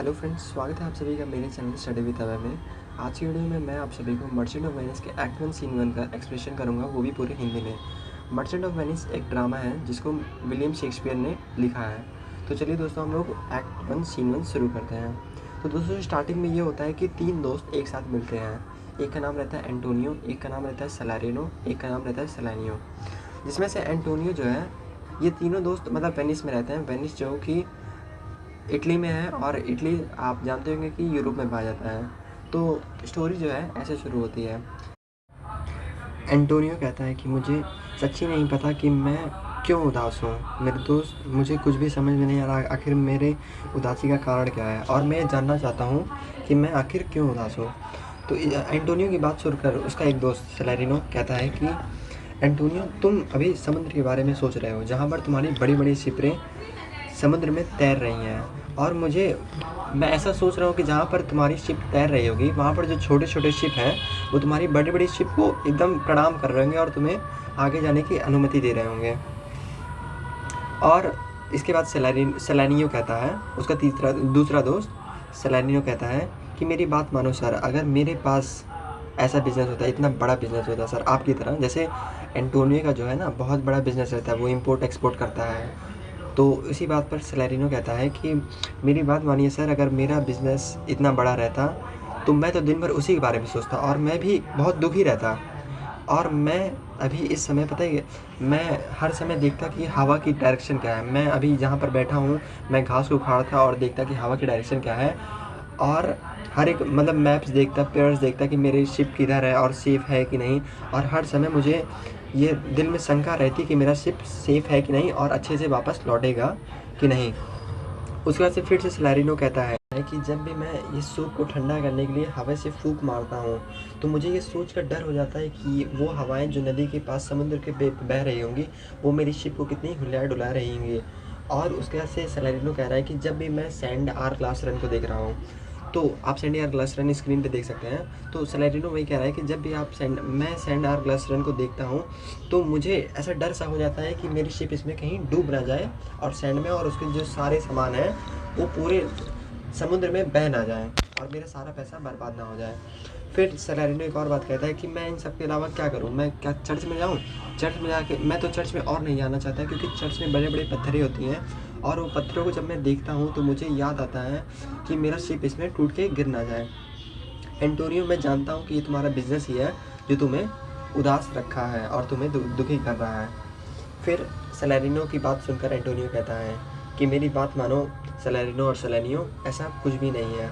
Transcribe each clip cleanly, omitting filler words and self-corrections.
Hello friends, स्वागत है आप सभी का मेरे चैनल स्टडी विद अभय में। आज की वीडियो में मैं आप सभी को मर्चेंट ऑफ वेनिस के एक्ट 1 सीन 1 का एक्सप्लेनेशन करूंगा, वो भी पूरे हिंदी में। मर्चेंट ऑफ वेनिस एक ड्रामा है जिसको विलियम शेक्सपियर ने लिखा है। तो चलिए दोस्तों, हम लोग एक्ट 1 सीन 1 शुरू करते हैं। तो दोस्तों, स्टार्टिंग में ये होता है कि तीन दोस्त एक साथ मिलते हैं। एक का नाम रहता है एंटोनियो, एक का नाम रहता है सलारिनो, एक का नाम रहता है सलानियो। जिसमें से एंटोनियो जो है, ये तीनों दोस्त मतलब वेनिस में रहते हैं। वेनिस जो कि इटली में है, और इटली आप जानते होंगे कि यूरोप में पाया जाता है। तो स्टोरी जो है ऐसे शुरू होती है। एंटोनियो कहता है कि मुझे सच्ची नहीं पता कि मैं क्यों उदास हूँ। मेरे दोस्त, मुझे कुछ भी समझ में नहीं आ रहा आखिर मेरे उदासी का कारण क्या है, और मैं जानना चाहता हूँ कि मैं आखिर क्यों उदास हूँ। तो एंटोनियो की बात सुनकर उसका एक दोस्त सलारिनो कहता है कि एंटोनियो, तुम अभी समुद्र के बारे में सोच रहे हो जहाँ पर तुम्हारी बड़ी बड़ी शिपें समुद्र में तैर रही हैं, और मैं ऐसा सोच रहा हूँ कि जहाँ पर तुम्हारी शिप तैर रही होगी वहाँ पर जो छोटे छोटे शिप हैं वो तुम्हारी बड़ी बड़ी शिप को एकदम प्रणाम कर रहे होंगे और तुम्हें आगे जाने की अनुमति दे रहे होंगे। और इसके बाद सलानियो कहता है, उसका दूसरा दोस्त सलानियो कहता है कि मेरी बात मानो सर, अगर मेरे पास ऐसा बिज़नेस होता है, इतना बड़ा बिज़नेस होता है सर आपकी तरह, जैसे एंटोनियो का जो है ना बहुत बड़ा बिज़नेस रहता है, वो इम्पोर्ट एक्सपोर्ट करता है। तो इसी बात पर सलारिनो कहता है कि मेरी बात मानिए सर, अगर मेरा बिज़नेस इतना बड़ा रहता तो मैं तो दिन भर उसी के बारे में सोचता और मैं भी बहुत दुखी रहता। और मैं अभी इस समय पता है, मैं हर समय देखता कि हवा की डायरेक्शन क्या है। मैं अभी जहाँ पर बैठा हूँ मैं घास को उखाड़ता और देखता कि हवा की डायरेक्शन क्या है, और हर एक मतलब मैप्स देखता, पेयर्स देखता कि मेरी शिप किधर है और सेफ़ है कि नहीं। और हर समय मुझे ये दिल में शंका रहती कि मेरा शिप सेफ़ है कि नहीं और अच्छे से वापस लौटेगा कि नहीं। उसके बाद से फिर से सलारिनो कहता है कि जब भी मैं इस सूप को ठंडा करने के लिए हवा से फूंक मारता हूँ तो मुझे ये सोच कर डर हो जाता है कि वो हवाएं जो नदी के पास समुद्र के बह रही होंगी वो मेरी शिप को कितनी हिला डुला रही होंगी। और उसके बाद से सलारिनो कह रहा है कि जब भी मैं सैंड आर ग्लास रन को देख रहा हूँ, तो आप sand hour glass run screen पे देख सकते हैं। तो सलारिनो वही कह रहा है कि जब भी मैं सैंड आर ग्लास रन को देखता हूँ तो मुझे ऐसा डर सा हो जाता है कि मेरी शिप इसमें कहीं डूब ना जाए और सैंड में, और उसके जो सारे सामान हैं वो पूरे समुद्र में बह ना जाए और मेरा सारा पैसा बर्बाद ना हो जाए। फिर सलारिनो एक और बात कहता है कि मैं इन सब के अलावा क्या करूं, मैं क्या चर्च में जाऊं? चर्च में जाके मैं तो चर्च में और नहीं जाना चाहता, क्योंकि चर्च में बड़े बड़े पत्थरें होती हैं और वो पत्थरों को जब मैं देखता हूं तो मुझे याद आता है कि मेरा शिप इसमें टूट के गिर ना जाए। एंटोनियो, मैं जानता हूँ कि ये तुम्हारा बिजनेस ही है जो तुम्हें उदास रखा है और तुम्हें दुखी कर रहा है। फिर सलारिनो की बात सुनकर एंटोनियो कहता है कि मेरी बात मानो सलारिनो और सलानियो, ऐसा कुछ भी नहीं है।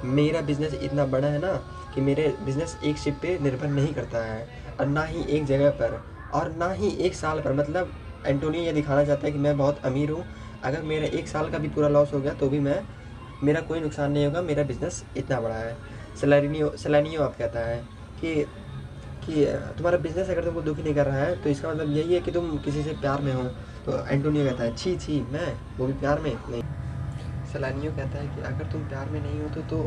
मेरा बिज़नेस इतना बड़ा है ना कि मेरे बिज़नेस एक शिप पे निर्भर नहीं करता है, और ना ही एक जगह पर, और ना ही एक साल पर। मतलब एंटोनियो ये दिखाना चाहता है कि मैं बहुत अमीर हूँ। अगर मेरा एक साल का भी पूरा लॉस हो गया तो भी मेरा कोई नुकसान नहीं होगा, मेरा बिज़नेस इतना बड़ा है। सलानियो आप कहता है कि तुम्हारा बिज़नेस अगर तुमको दुखी नहीं कर रहा है तो इसका मतलब यही है कि तुम किसी से प्यार में हो। तो एंटोनियो कहता है छी छी, मैं वो भी प्यार में नहीं। सलानियो कहता है कि अगर तुम प्यार में नहीं हो तो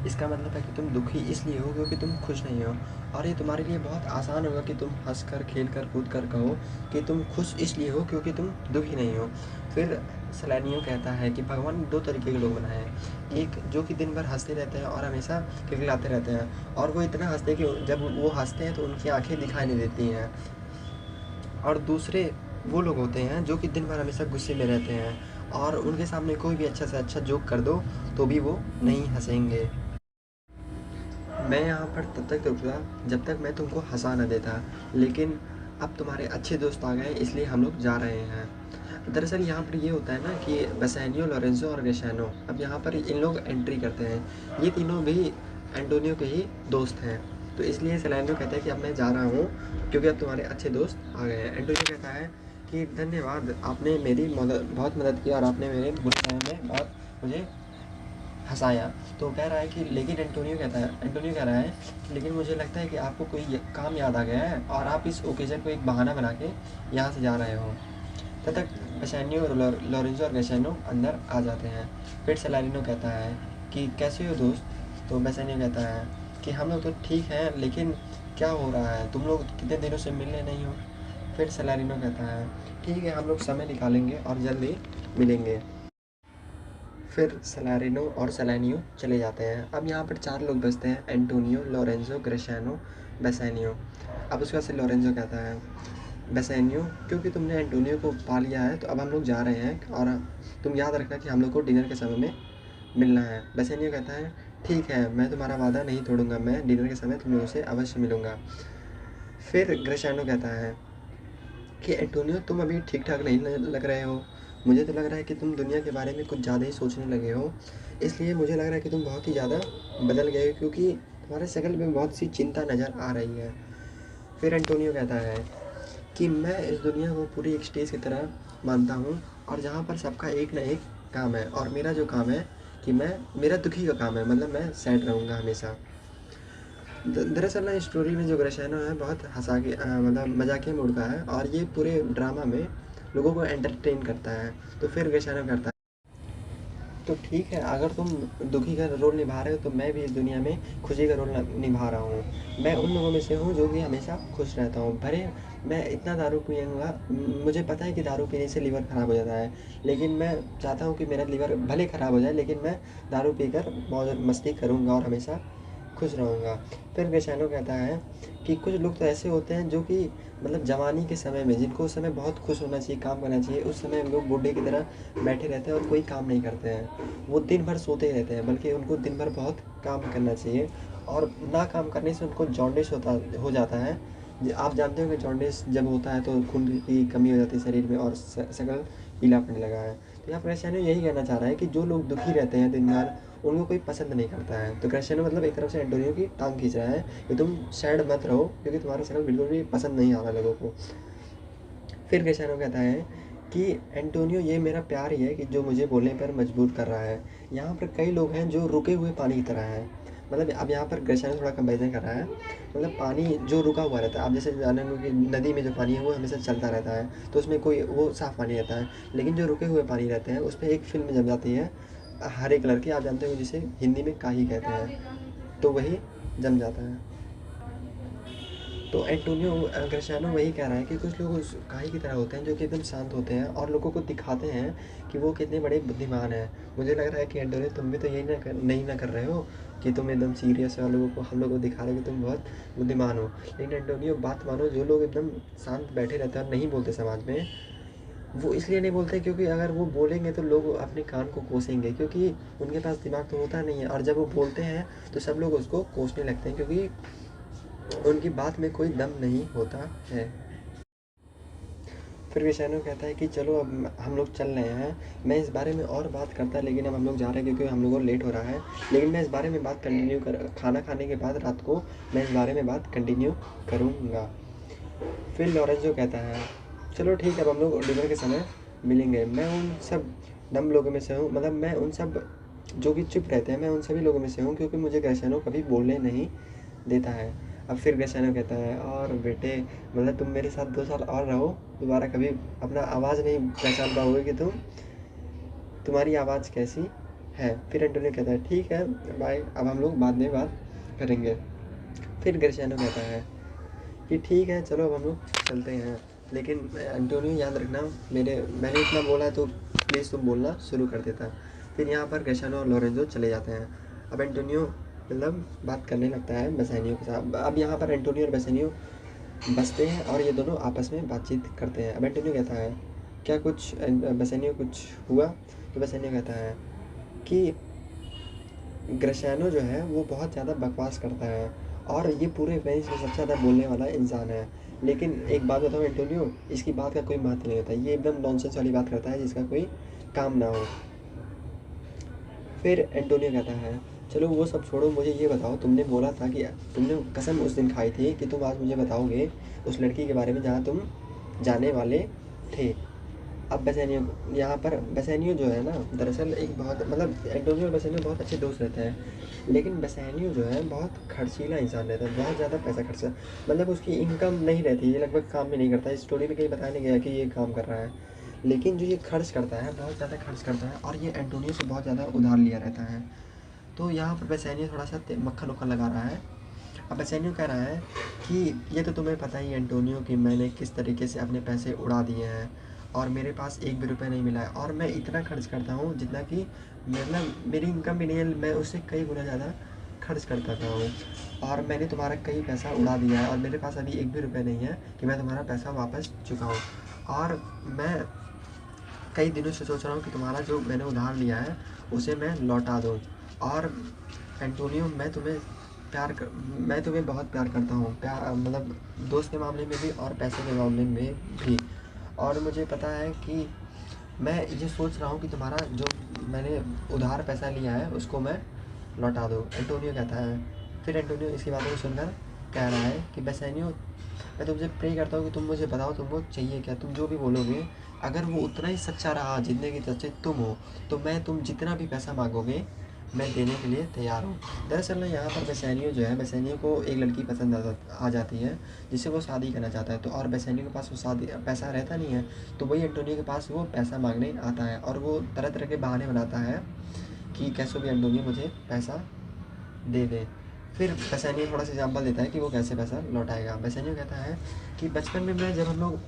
इसका मतलब है कि तुम दुखी इसलिए हो क्योंकि तुम खुश नहीं हो, और ये तुम्हारे लिए बहुत आसान होगा कि तुम हंस कर खेल कर कूद कर कहो कि तुम खुश इसलिए हो क्योंकि तुम दुखी नहीं हो। फिर सलानियो कहता है कि भगवान ने दो तरीके के लोग बनाए हैं, एक जो कि दिन भर हंसते रहते हैं और हमेशा खिलखिलाते रहते हैं, और वो इतना हंसते हैं कि जब वो हंसते हैं तो उनकी आंखें दिखाई नहीं देती हैं। और दूसरे वो लोग होते हैं जो कि दिन भर हमेशा गुस्से में रहते हैं और उनके सामने कोई भी अच्छा से अच्छा जोक कर दो तो भी वो नहीं हंसेंगे। मैं यहाँ पर तब तक रुका जब तक मैं तुमको हंसा न देता, लेकिन अब तुम्हारे अच्छे दोस्त आ गए इसलिए हम लोग जा रहे हैं। दरअसल यहाँ पर ये होता है ना कि बेसानियो, लोरेंजो और गैशानो, अब यहाँ पर इन लोग एंट्री करते हैं। ये तीनों भी एंटोनियो के ही दोस्त हैं, तो इसलिए सलानियो कहता है कि अब मैं जा रहा हूँ क्योंकि अब तुम्हारे अच्छे दोस्त आ गए हैं। एंटोनियो कहता है कि धन्यवाद, आपने मेरी बहुत मदद की और आपने मेरे बुरे समय में बहुत मुझे हंसाया। तो कह रहा है कि लेकिन एंटोनियो कह रहा है कि लेकिन मुझे लगता है कि आपको कोई काम याद आ गया है और आप इस ओकेज़न को एक बहाना बना के यहाँ से जा रहे हो। तब तक बेसानियो, लोरेंजो और गैशानो अंदर आ जाते हैं। फिर सलारिनो कहता है कि कैसे हो दोस्त? तो बेसानियो कहता है कि हम लोग तो ठीक हैं, लेकिन क्या हो रहा है, तुम लोग कितने दिनों से मिले नहीं हो। फिर सलारिनो कहता है ठीक है, हम लोग समय निकालेंगे और जल्दी मिलेंगे। फिर सलारिनो और सलानियो चले जाते हैं। अब यहाँ पर 4 लोग बचते हैं, एंटोनियो, लोरेंज़ो, ग्रेशियानो, बेसानियो। अब उसके बाद से लोरेंज़ो कहता है, बेसानियो क्योंकि तुमने एंटोनियो को पा लिया है तो अब हम लोग जा रहे हैं और तुम याद रखना कि हम लोग को डिनर के समय में मिलना है। बेसानियो कहता है, ठीक है, मैं तुम्हारा वादा नहीं तोड़ूंगा, मैं डिनर के समय तुम लोगों से अवश्य मिलूंगा। फिर ग्रेशियानो कहता है कि एंटोनियो तुम अभी ठीक ठाक नहीं लग रहे हो, मुझे तो लग रहा है कि तुम दुनिया के बारे में कुछ ज़्यादा ही सोचने लगे हो, इसलिए मुझे लग रहा है कि तुम बहुत ही ज़्यादा बदल गए हो क्योंकि तुम्हारे शक्ल में बहुत सी चिंता नज़र आ रही है। फिर एंटोनियो कहता है कि मैं इस दुनिया को पूरी एक स्टेज की तरह मानता हूँ और जहाँ पर सबका एक ना एक काम है और मेरा जो काम है कि मेरा दुखी का काम है, मतलब मैं सैड रहूँगा हमेशा। दरअसल ना स्टोरी में जो ग्रेशियानो है बहुत हंसा के मतलब मजाकिया मूड का है और ये पूरे ड्रामा में लोगों को एंटरटेन करता है। तो फिर ग्रेशियानो करता है, तो ठीक है, अगर तुम दुखी का रोल निभा रहे हो तो मैं भी इस दुनिया में खुशी का रोल निभा रहा हूँ। मैं उन लोगों में से हूँ जो कि हमेशा खुश रहता हूँ। भले मैं इतना दारू पीऊँगा, मुझे पता है कि दारू पीने से लीवर ख़राब हो जाता है, लेकिन मैं चाहता हूँ कि मेरा लीवर भले ख़राब हो जाए लेकिन मैं दारू पीकर मौज मस्ती करूँगा और हमेशा खुश रहूँगा। फिर ग्रेशियानो कहता है कि कुछ लोग तो ऐसे होते हैं जो कि मतलब जवानी के समय में जिनको उस समय बहुत खुश होना चाहिए, काम करना चाहिए, उस समय लोग बूढ़े की तरह बैठे रहते हैं और कोई काम नहीं करते हैं। वो दिन भर सोते रहते हैं, बल्कि उनको दिन भर बहुत काम करना चाहिए और ना काम करने से उनको जॉन्डिस हो जाता है। आप जानते हो कि जॉन्डिस जब होता है तो खून की कमी हो जाती है शरीर में और शक्ल पीला पड़ने लगा है। तो यहाँ क्रिस्टियानो यही कहना चाह रहा है कि जो लोग दुखी रहते हैं दिन भर उनको कोई पसंद नहीं करता है। तो क्रिस्टियानो मतलब एक तरफ से एंटोनियो की टांग खींच रहा है कि तुम सैड मत रहो क्योंकि तुम्हारा शक्ल बिल्कुल भी पसंद नहीं आ रहा लोगों को। फिर क्रिस्टियानो कहता है कि एंटोनियो ये मेरा प्यार ही है कि जो मुझे बोलने पर मजबूर कर रहा है। यहाँ पर कई लोग हैं जो रुके हुए पानी की तरह हैं। मतलब अब यहाँ पर क्रिस्टियानो थोड़ा कंपेरिजन कर रहा है, मतलब पानी जो रुका हुआ रहता है, आप जैसे जानेंगे कि नदी में जो पानी है वो हमेशा चलता रहता है तो उसमें कोई वो साफ़ पानी रहता है, लेकिन जो रुके हुए पानी रहते हैं उस पर एक फिल्म जम जाती है हरे कलर की, आप जानते हो जिसे हिंदी में काही कहते हैं, तो वही जम जाता है। तो एंटोनियो ग्रेशियानो वही कह रहा है कि कुछ लोग उस काहे की तरह होते हैं जो कि एकदम शांत होते हैं और लोगों को दिखाते हैं कि वो कितने बड़े बुद्धिमान हैं। मुझे लग रहा है कि एंटोनियो तुम भी तो यही नहीं ना कर रहे हो कि तुम एकदम सीरियस हो और हम लोगों को दिखा रहे हो कि तुम बहुत बुद्धिमान हो। लेकिन एंटोनियो बात मानो, जो लोग एकदम शांत बैठे रहते हैं और नहीं बोलते समाज में, वो इसलिए नहीं बोलते क्योंकि अगर वो बोलेंगे तो लोग अपने कान को कोसेंगे, क्योंकि उनके पास दिमाग तो होता नहीं है और जब वो बोलते हैं तो सब लोग उसको कोसने लगते हैं क्योंकि उनकी बात में कोई दम नहीं होता है। फिर क्रिस्टियानो कहता है कि चलो अब हम लोग चल रहे हैं, मैं इस बारे में और बात करता लेकिन अब हम लोग जा रहे हैं क्योंकि हम लोगों को लेट हो रहा है, लेकिन मैं इस बारे में बात कंटिन्यू कर खाना खाने के बाद रात को मैं इस बारे में बात कंटिन्यू करूँगा। फिर लॉरेंजो कहता है, चलो ठीक है, अब हम लोग डिनर के समय मिलेंगे। मैं उन सब डम लोगों में से हूँ, मतलब मैं उन सब जो कि चुप रहते हैं, मैं उन सभी लोगों में से हूँ क्योंकि मुझे क्रिस्टियानो कभी बोलने नहीं देता है। अब फिर क्रिस्टियानो कहता है, और बेटे मतलब तुम मेरे साथ 2 साल और रहो, दोबारा कभी अपना आवाज़ नहीं पहचान पाओगे कि तुम्हारी आवाज़ कैसी है। फिर एंटोनियो कहता है, ठीक है बाय, अब हम लोग बाद में बात करेंगे। फिर क्रिस्टियानो कहता है कि ठीक है, चलो अब हम लोग चलते हैं, लेकिन एंटोनियो याद रखना मैंने इतना बोला तो प्लीज़ तुम बोलना शुरू कर देता। फिर यहाँ पर क्रिस्टियानो और लोरेंजो चले जाते हैं। अब एंटोनियो मतलब बात करने लगता है बेसानियो के साथ। अब यहाँ पर एंटोनियो और बेसानियो बसते हैं और ये दोनों आपस में बातचीत करते हैं। अब एंटोनियो कहता है, क्या कुछ बेसानियो कुछ हुआ? तो बेसानियो कहता है कि ग्रेशियानो जो है वो बहुत ज़्यादा बकवास करता है और ये पूरे वेनिस में सबसे ज़्यादा बोलने वाला इंसान है। लेकिन एक बात बताऊँ एंटोनियो, इसकी बात का कोई महत्व नहीं होता, ये एकदम नॉनसेंस वाली बात करता है जिसका कोई काम ना हो। फिर एंटोनियो कहता है, चलो वो सब छोड़ो, मुझे ये बताओ, तुमने बोला था कि तुमने कसम उस दिन खाई थी कि तुम आज मुझे बताओगे उस लड़की के बारे में जहाँ तुम जाने वाले थे। अब बेसानियो यहाँ पर बेसानियो जो है ना, दरअसल एक बहुत मतलब एंटोनियो और बेसानियो बहुत अच्छे दोस्त रहते हैं, लेकिन बेसानियो जो है बहुत खर्चीला इंसान रहता है, बहुत ज़्यादा पैसा खर्चा, मतलब उसकी इनकम नहीं रहती, ये लगभग काम भी नहीं करता है। स्टोरी में कहीं बताया नहीं गया कि ये काम कर रहा है, लेकिन जो ये खर्च करता है बहुत ज़्यादा खर्च करता है और ये एंटोनियो से बहुत ज़्यादा उधार लिया रहता है। तो यहाँ पर बेसानियो थोड़ा सा मक्खन उक्खन लगा रहा है। अब बेसानियो कह रहा है कि ये तो तुम्हें पता ही एंटोनियो कि मैंने किस तरीके से अपने पैसे उड़ा दिए हैं और मेरे पास एक भी रुपया नहीं मिला है। और मैं इतना खर्च करता हूँ जितना कि मतलब मेरी इनकम भी नहीं है, मैं उससे कई गुना ज़्यादा खर्च करता था हूँ। और मैंने तुम्हारा कई पैसा उड़ा दिया है और मेरे पास अभी एक भी रुपया नहीं है कि मैं तुम्हारा पैसा वापस चुकाऊँ। और मैं कई दिनों से सोच रहा हूँ कि तुम्हारा जो मैंने उधार लिया है उसे मैं लौटा दूँ। और एंटोनियो, मैं तुम्हें बहुत प्यार करता हूँ, प्यार मतलब दोस्त के मामले में भी और पैसे के मामले में भी। और मुझे पता है कि मैं ये सोच रहा हूँ कि तुम्हारा जो मैंने उधार पैसा लिया है उसको मैं लौटा दूँ, एंटोनियो कहता है। फिर एंटोनियो इसकी बातों को सुनकर कह रहा है कि बेसानियो, मैं तुमसे प्रे करता हूँ कि तुम मुझे बताओ तुमको चाहिए क्या। तुम जो भी बोलोगे, अगर वो उतना ही सच्चा रहा जितने की सच्चे तुम हो, तो मैं तुम जितना भी पैसा मांगोगे मैं देने के लिए तैयार हूँ। दरअसल ना यहाँ पर बेसानियो जो है, बेसानियो को एक लड़की पसंद आ जाती है जिससे वो शादी करना चाहता है। तो और बेसानियो के पास वो शादी पैसा रहता नहीं है, तो वही एंटोनियो के पास वो पैसा मांगने आता है और वो तरह तरह के बहाने बनाता है कि कैसे भी एंटोनियो मुझे पैसा दे दे। फिर बेसानियो थोड़ा सा एग्जाम्पल देता है कि वो कैसे पैसा लौटाएगा। बेसानियो कहता है कि बचपन में मैं जब हम लोग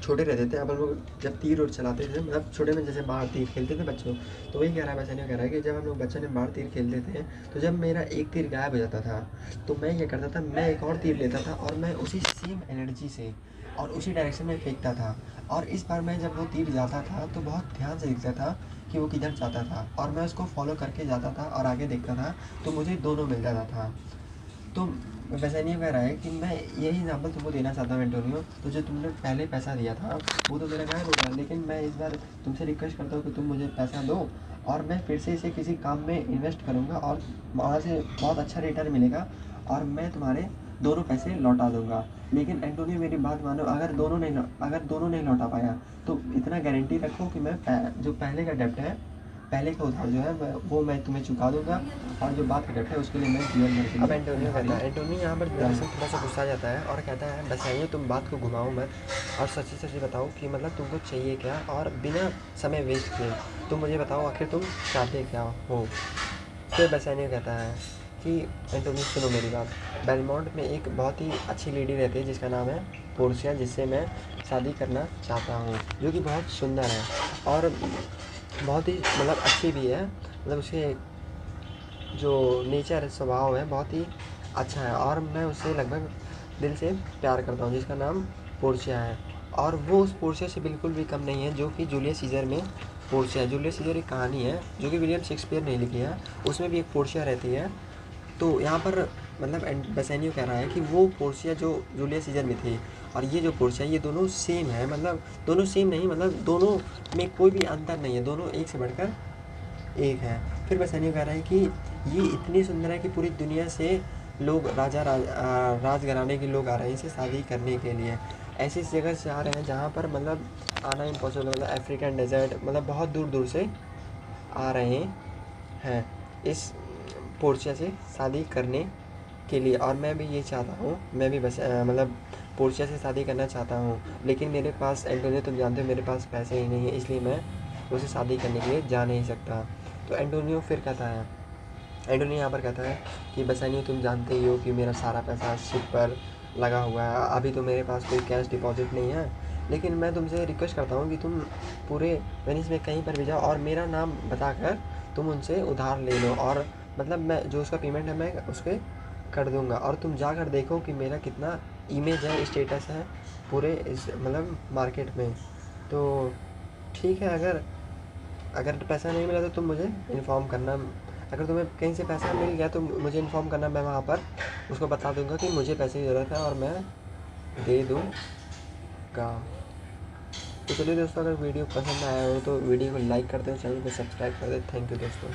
छोटे रहते थे, अब हम लोग जब तीर उर चलाते थे, मतलब छोटे में जैसे बाहर तीर खेलते थे बच्चों, तो वही कह रहा है, बेसानियो कह रहा है कि जब हम लोग बच्चों में बाहर तीर खेलते थे, तो जब मेरा एक तीर गायब हो जाता था तो मैं ये करता था, मैं एक और तीर लेता था और मैं उसी सेम एनर्जी से और उसी डायरेक्शन में फेंकता था। और इस बार मैं जब वो तीर जाता था तो बहुत ध्यान से दिखता था कि वो किधर जाता था और मैं उसको फॉलो करके जाता था और आगे देखता था, तो मुझे दोनों मिल जाता था। तो बेसानियो कह रहा है कि मैं यही एग्जाम्पल तुमको देना चाहता हूँ एंटोनियो। तो जो तुमने पहले पैसा दिया था वो तो मेरा गायब हो गया, लेकिन मैं इस बार तुमसे रिक्वेस्ट करता हूँ कि तुम मुझे पैसा दो और मैं फिर से इसे किसी काम में इन्वेस्ट करूँगा और वहाँ से बहुत अच्छा रिटर्न मिलेगा और मैं तुम्हारे दोनों पैसे लौटा दूँगा। लेकिन एंटोनियो मेरी बात मानो, अगर दोनों नहीं लौटा पाया तो इतना गारंटी रखो कि मैं जो पहले का डेप्ट है, पहले का उधार जो है वो मैं तुम्हें चुका दूंगा और जो बात का डेप्ट है उसके लिए मैं जीवन भर के लिए। अब एंटोनियो कहता है, एंटोनियो यहाँ पर दरअसल थोड़ा सा गुस्सा जाता है और कहता है, बेसानियो तुम बात को घुमाओ मत और सच्ची सच्ची बताओ कि मतलब तुमको चाहिए क्या, और बिना समय वेस्ट किए तुम मुझे बताओ आखिर तुम चाहते क्या हो। फिर बेसानियो कहता है कि एंटोनियो सुनो मेरी बात, बेलमोंट में एक बहुत ही अच्छी लेडी रहती है जिसका नाम है पोर्शिया, जिससे मैं शादी करना चाहता हूँ, जो कि बहुत सुंदर है और बहुत ही मतलब अच्छी भी है, मतलब उसके जो नेचर स्वभाव है बहुत ही अच्छा है और मैं उससे लगभग दिल से प्यार करता हूँ, जिसका नाम पोर्शिया है। और वो उस पोर्शिया से बिल्कुल भी कम नहीं है जो कि जूलियस सीजर में पोर्शिया है। जूलियस सीजर एक कहानी है जो कि विलियम शेक्सपियर ने लिखी है, उसमें भी एक पोर्शिया रहती है। तो यहाँ पर मतलब बेसानियो कह रहा है कि वो पोर्शिया जो जूलियस सीजर में थी और ये जो पोर्शिया, ये दोनों सेम है, मतलब दोनों सेम नहीं, मतलब दोनों में कोई भी अंतर नहीं है, दोनों एक से बढ़कर एक है। फिर बेसानियो कह रहा है कि ये इतनी सुंदर है कि पूरी दुनिया से लोग राजघराने के लोग आ रहे हैं इसे शादी करने के लिए। ऐसी जगह से आ रहे हैं जहाँ पर मतलब आना इम्पॉसिबल, मतलब अफ्रीकन डेजर्ट, मतलब बहुत दूर दूर से आ रहे हैं इस पोर्शिया से शादी करने के लिए। और मैं भी ये चाहता हूँ, मैं भी बस मतलब पोर्शिया से शादी करना चाहता हूँ, लेकिन मेरे पास एंटोनियो तुम जानते हो मेरे पास पैसे ही नहीं है, इसलिए मैं उसे शादी करने के लिए जा नहीं सकता। तो एंटोनियो फिर कहता है, एंटोनियो यहाँ पर कहता है कि बेसानियो तुम जानते ही हो कि मेरा सारा पैसा शिप पर लगा हुआ है, अभी तो मेरे पास कोई कैश डिपॉजिट नहीं है, लेकिन मैं तुमसे रिक्वेस्ट करता हूँ कि तुम पूरे वेनिस में कहीं पर भी जाओ और मेरा नाम बताकर तुम उनसे उधार ले लो, और मतलब मैं जो उसका पेमेंट है मैं उस पर कर दूँगा, और तुम जाकर देखो कि मेरा कितना इमेज है, स्टेटस है पूरे इस मतलब मार्केट में। तो ठीक है, अगर पैसा नहीं मिला तो तुम मुझे इन्फॉर्म करना, अगर तुम्हें कहीं से पैसा मिल गया तो मुझे इन्फॉर्म करना, मैं वहाँ पर उसको बता दूँगा कि मुझे पैसे की ज़रूरत है और मैं दे दूँगा। तो चलिए दोस्तों, अगर वीडियो पसंद आया हो तो वीडियो को लाइक कर दो, चैनल को सब्सक्राइब कर दो। थैंक यू दोस्तों।